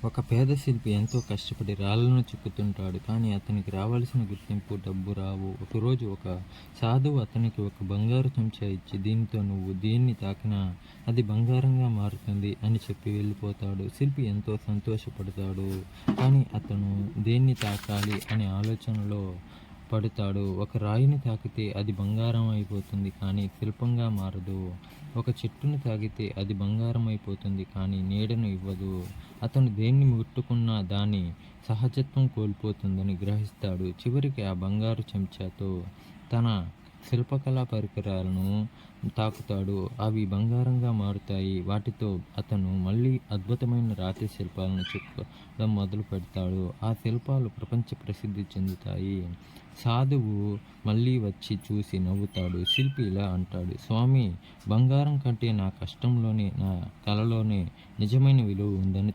ఒక పేద శిల్పి ఎంతో కష్టపడి రాళ్లను చెక్కుతుంటాడు. కానీ అతనికి రావాల్సిన గుర్తింపు, డబ్బు రావు. ఒకరోజు ఒక సాధువు అతనికి ఒక బంగారు చెంచా ఇచ్చి, దీనితో నువ్వు దేన్ని తాకినా అది బంగారంగా మారుతుంది అని చెప్పి వెళ్ళిపోతాడు. శిల్పి ఎంతో సంతోషపడతాడు. కానీ అతను దేన్ని తాకాలి అనే ఆలోచనలో పడతాడు. ఒక రాయిని తాకితే అది బంగారం అయిపోతుంది, కానీ శిల్పంగా మారదు. ఒక చెట్టును తాకితే అది బంగారం అయిపోతుంది, కానీ నీడను ఇవ్వదు. అతను దేన్ని ముట్టుకున్నా దాని సహజత్వం కోల్పోతుందని గ్రహిస్తాడు. చివరికి ఆ బంగారు చెంచాతో తన శిల్పకళా పరికరాలను తాకుతాడు. అవి బంగారంగా మారుతాయి. వాటితో అతను మళ్ళీ అద్భుతమైన రాతి శిల్పాలను చెక్కడం మొదలు పెడతాడు. ఆ శిల్పాలు ప్రపంచ ప్రసిద్ధి చెందుతాయి. సాధువు మళ్ళీ వచ్చి చూసి నవ్వుతాడు. శిల్పి ఇలా అంటాడు: స్వామి, బంగారం కంటే నా కష్టంలోనే, నా కళలోనే నిజమైన విలువ ఉందని